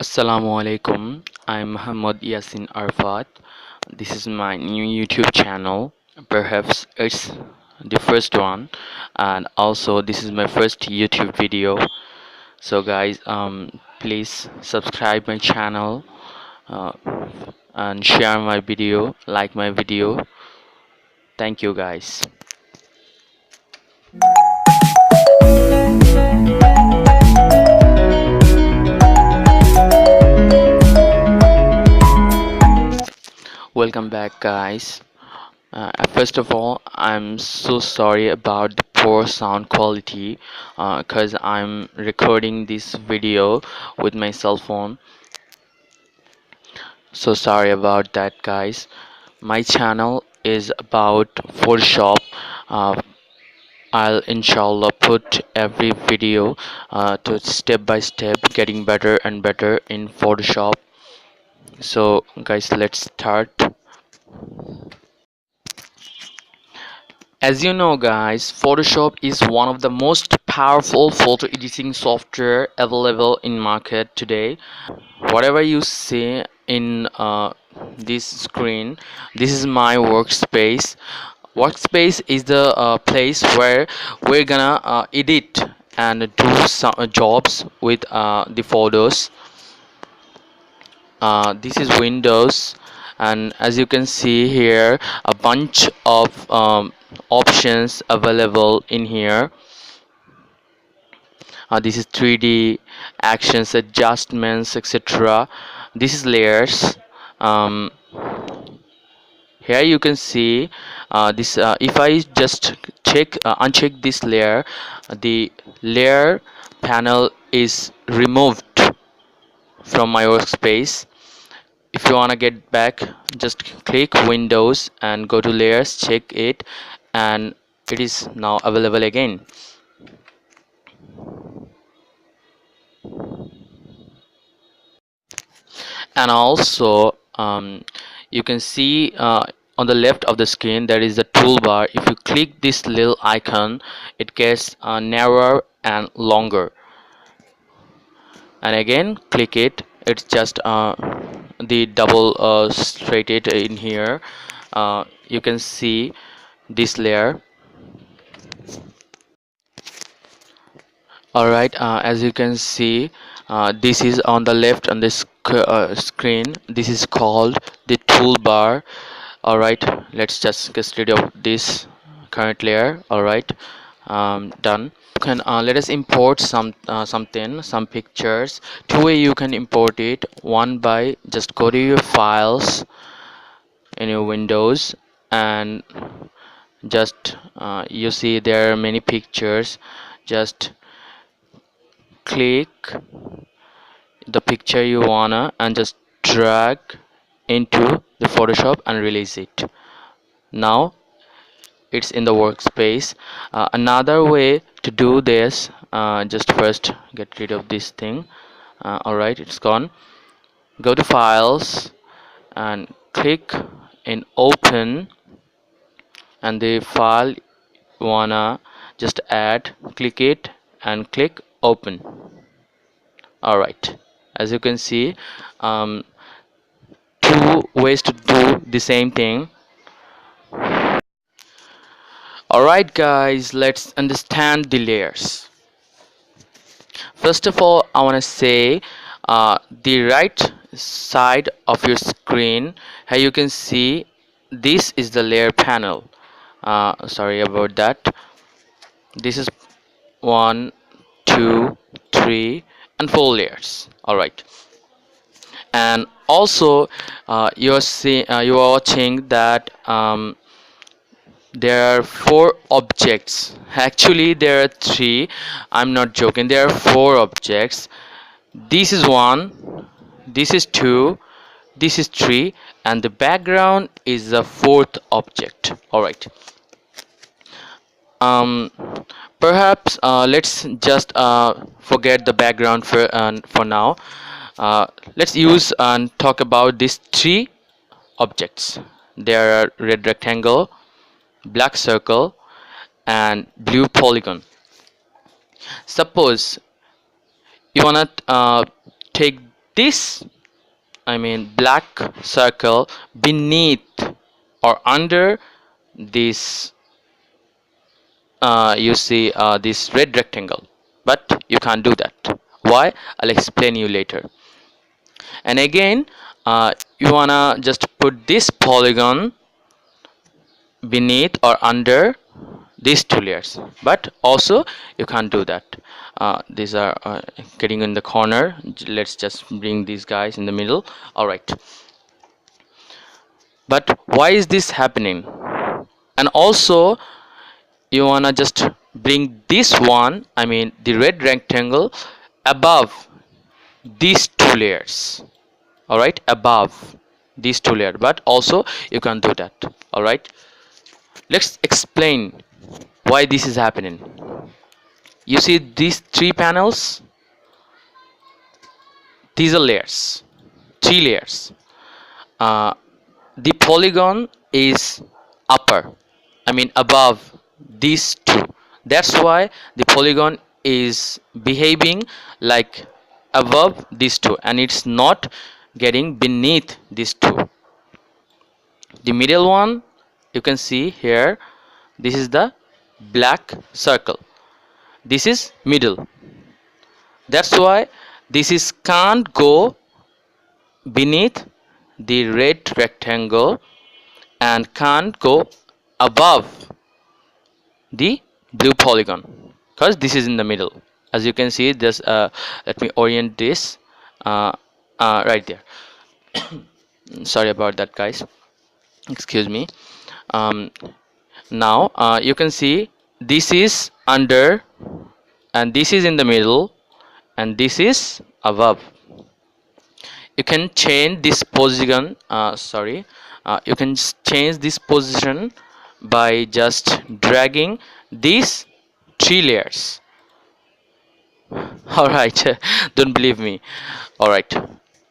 Assalamu alaikum. I'm Muhammad Yasin Arfat. This is my new YouTube channel. Perhaps it's the first one, and also this is my first YouTube video. So guys, please subscribe my channel uh, and share my video, like my video. Thank you guys. Welcome back, guys. First of all, I'm so sorry about the poor sound quality because I'm recording this video with my cell phone. So sorry about that, guys. My channel is about Photoshop. Uh, I'll inshallah put every video to step by step getting better and better in Photoshop. So guys, let's start. As you know guys, Photoshop is one of the most powerful photo editing software available in market today. Whatever you see in this screen, this is my workspace. Workspace is the place where we're gonna edit and do some jobs with the photos. This is Windows, and as you can see here, a bunch of options available in here. This is 3D actions, adjustments, etc. This is layers. um, Here you can see this if I just uncheck this layer, the layer panel is removed from my workspace. If you want to get back, just click Windows and go to layers, check it, and it is now available again. And also you can see on the left of the screen there is a toolbar. If you click this little icon, it gets narrower and longer, and again click it, it's just the double straight it in here. You can see this layer. Alright, as you can see, this is on the left on this screen. This is called the toolbar. Alright, let's just get rid of this current layer. Alright, done. Can let us import some pictures. Two way you can import it. One by just go to your files in your Windows, and just you see there are many pictures. Just click the picture you wanna and just drag into the Photoshop and release it. Now it's in the workspace. Another way to do this, just first get rid of this thing. Alright, it's gone. Go to files and click in open, and the file you wanna just add, click it and click open. Alright, as you can see, two ways to do the same thing. Alright guys, let's understand the layers. First of all, I want to say the right side of your screen, here you can see this is the layer panel. Sorry about that. This is 1, 2, 3 and 4 layers. Alright, and also you are watching that there are 4 objects. Actually there are 3. I'm not joking, there are 4 objects. This is 1, this is 2, this is 3, and the background is the 4th object. Alright, um perhaps let's just forget the background for now. Let's use and talk about these 3 objects. There are red rectangle, black circle and blue polygon. Suppose you wanna take this, I mean black circle beneath or under this, you see this red rectangle, but you can't do that. Why? I'll explain you later. And again, you wanna just put this polygon beneath or under these two layers, but also you can't do that. These are getting in the corner. Let's just bring these guys in the middle. All right, but why is this happening? And also you wanna just bring this one, I mean the red rectangle, above these two layers. All right, above these two layers, but also you can do that. All right, let's explain why this is happening. You see these three panels, these are layers, three layers. The polygon is upper, I mean above these two. That's why the polygon is behaving like above these two, and it's not getting beneath these two. The middle one, you can see here, this is the black circle, this is middle. That's why this is can't go beneath the red rectangle and can't go above the blue polygon, because this is in the middle. As you can see this, let me orient this right there. Sorry about that, guys, excuse me. um, Now you can see this is under and this is in the middle and this is above. You can change this position, you can change this position by just dragging these three layers. All right, don't believe me. All right,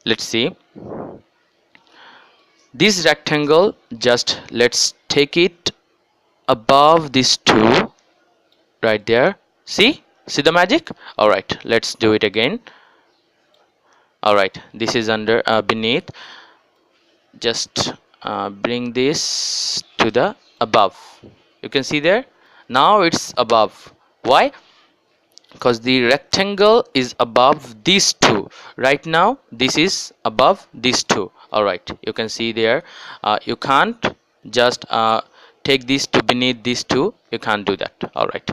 let's see this rectangle. Just let's take it above these two right there. See the magic. All right, let's do it again. All right, this is under beneath. Just bring this to the above. You can see there, now it's above. Why? Because the rectangle is above these two. Right now this is above these two. All right, you can see there, you can't just take this to beneath these two. You can't do that. All right,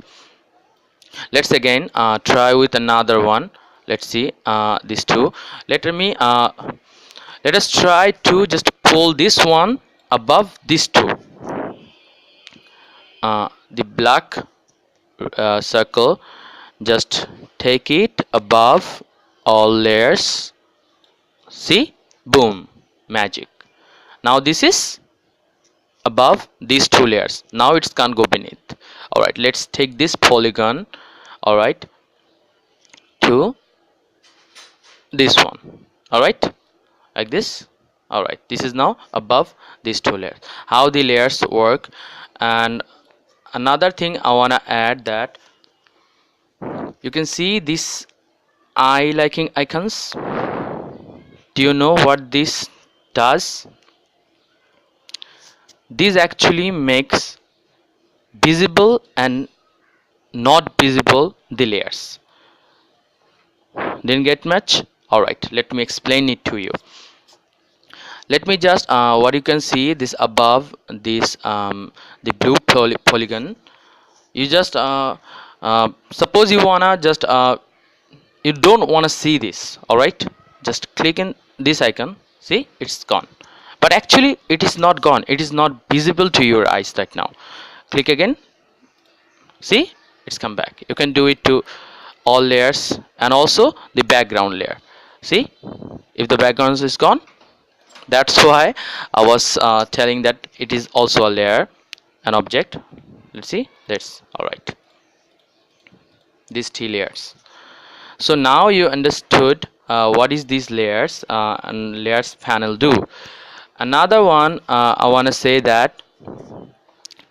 let's again try with another one. Let's see these two. Let us try to just pull this one above these two. The black circle, just take it above all layers. See, boom, magic. Now this is above these two layers. Now it can't go beneath. All right, let's take this polygon, all right, to this one. All right, like this. All right, this is now above these two layers. How the layers work. And another thing I want to add, that you can see this eye liking icons. Do you know what this does? This actually makes visible and not visible the layers. Didn't get much? All right, let me explain it to you. Let me just what you can see, this above this the blue polygon. You just suppose you wanna just you don't want to see this. All right, just click in this icon. See, it's gone, but actually it is not gone. It is not visible to your eyes right now. Click again. See, it's come back. You can do it to all layers and also the background layer. See, if the background is gone, that's why I was telling that it is also a layer, an object. Let's see, that's all right, these three layers. So now you understood what is these layers and layers panel do. Another one I want to say that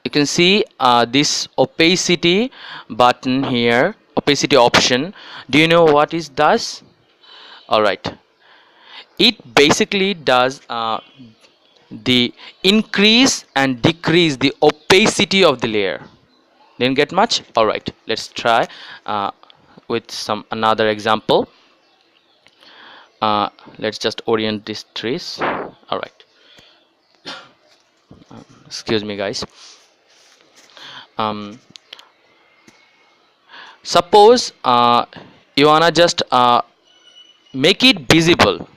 you can see this opacity button here, opacity option. Do you know what it does? All right, it basically does the increase and decrease the opacity of the layer. Didn't get much? All right, let's try with some another example. Let's just orient these trees. All right, excuse me guys. um, Suppose you wanna just make it visible,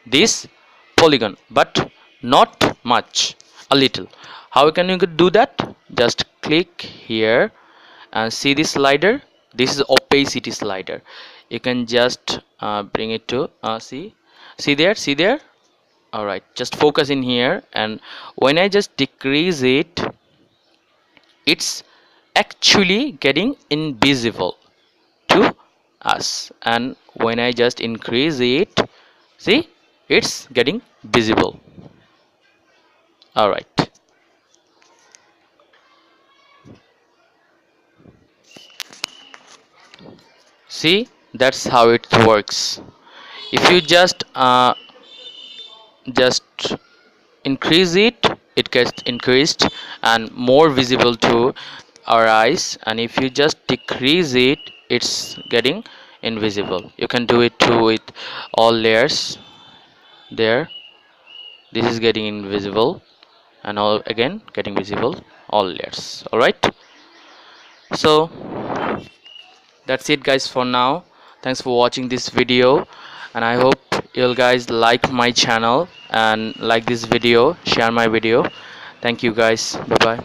this polygon, but not much, a little. How can you do that? Just click here and see this slider. This is opacity slider. You can just bring it to see there. All right, just focus in here, and when I just decrease it, it's actually getting invisible to us, and when I just increase it, see, it's getting visible. All right, see, that's how it works. If you just increase it, it gets increased and more visible to our eyes, and if you just decrease it, it's getting invisible. You can do it too with all layers. There, this is getting invisible, and all again getting visible, all layers. All right, so that's it guys for now. Thanks for watching this video, and I hope you guys like my channel and like this video, share my video. Thank you guys, bye bye.